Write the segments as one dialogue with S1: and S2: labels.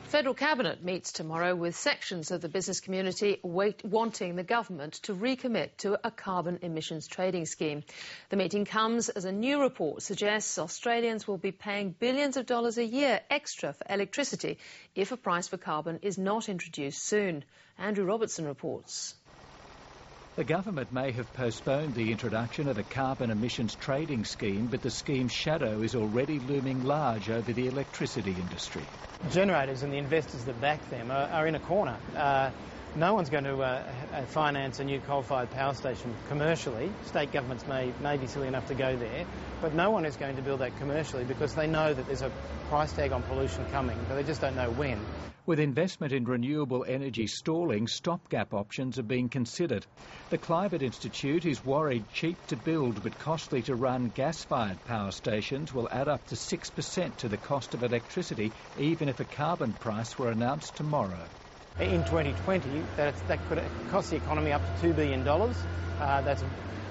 S1: Federal Cabinet meets tomorrow with sections of the business community wanting the government to recommit to a carbon emissions trading scheme. The meeting comes as a new report suggests Australians will be paying billions of dollars a year extra for electricity if a price for carbon is not introduced soon. Andrew Robertson reports.
S2: The government may have postponed the introduction of a carbon emissions trading scheme, but the scheme's shadow is already looming large over the electricity industry.
S3: Generators and the investors that back them are in a corner. No one's going to finance a new coal-fired power station commercially. State governments may be silly enough to go there, but no one is going to build that commercially because they know that there's a price tag on pollution coming, but they just don't know when.
S2: With investment in renewable energy stalling, stopgap options are being considered. The Climate Institute is worried cheap to build but costly to run gas-fired power stations will add up to 6% to the cost of electricity, even if a carbon price were announced tomorrow.
S3: In 2020, that could cost the economy up to $2 billion. That's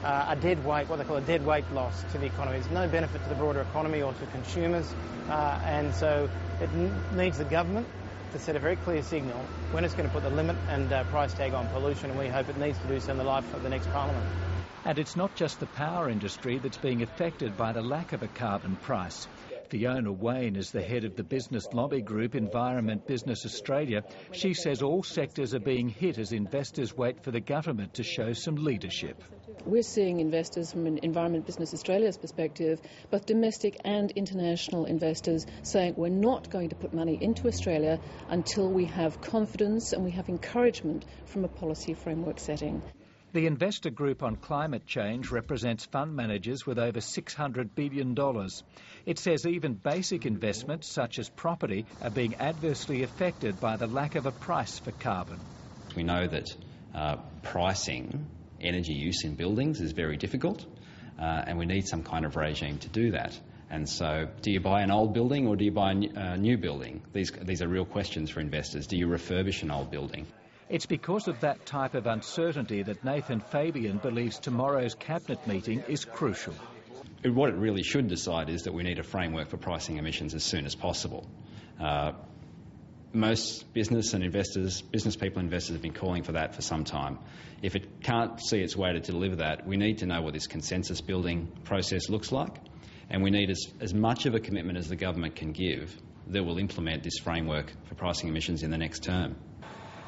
S3: a dead weight, what they call a dead weight loss to the economy. There's no benefit to the broader economy or to consumers, and so it needs the government to set a very clear signal when it's going to put the limit and price tag on pollution, and we hope it needs to do so in the life of the next parliament.
S2: And it's not just the power industry that's being affected by the lack of a carbon price. Fiona Wayne is the head of the business lobby group Environment Business Australia. She says all sectors are being hit as investors wait for the government to show some leadership.
S4: We're seeing investors from an Environment Business Australia's perspective, both domestic and international investors, saying we're not going to put money into Australia until we have confidence and we have encouragement from a policy framework setting.
S2: The investor group on climate change represents fund managers with over $600 billion. It says even basic investments, such as property, are being adversely affected by the lack of a price for carbon.
S5: We know that pricing energy use in buildings is very difficult, and we need some kind of regime to do that. And so, do you buy an old building or do you buy a new building? These are real questions for investors. Do you refurbish an old building?
S2: It's because of that type of uncertainty that Nathan Fabian believes tomorrow's Cabinet meeting is crucial.
S5: What it really should decide is that we need a framework for pricing emissions as soon as possible. Most business people and investors have been calling for that for some time. If it can't see its way to deliver that, we need to know what this consensus building process looks like, and we need as much of a commitment as the government can give that will implement this framework for pricing emissions in the next term.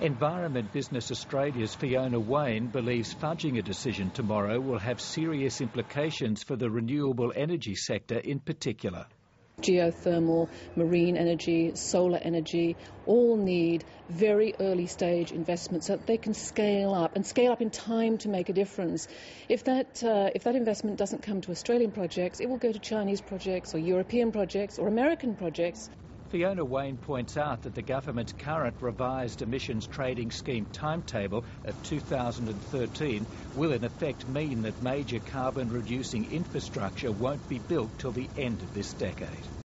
S2: Environment Business Australia's Fiona Wayne believes fudging a decision tomorrow will have serious implications for the renewable energy sector in particular.
S4: Geothermal, marine energy, solar energy all need very early stage investments so that they can scale up in time to make a difference. If that investment doesn't come to Australian projects, it will go to Chinese projects or European projects or American projects.
S2: Fiona Wayne points out that the government's current revised emissions trading scheme timetable of 2013 will in effect mean that major carbon reducing infrastructure won't be built till the end of this decade.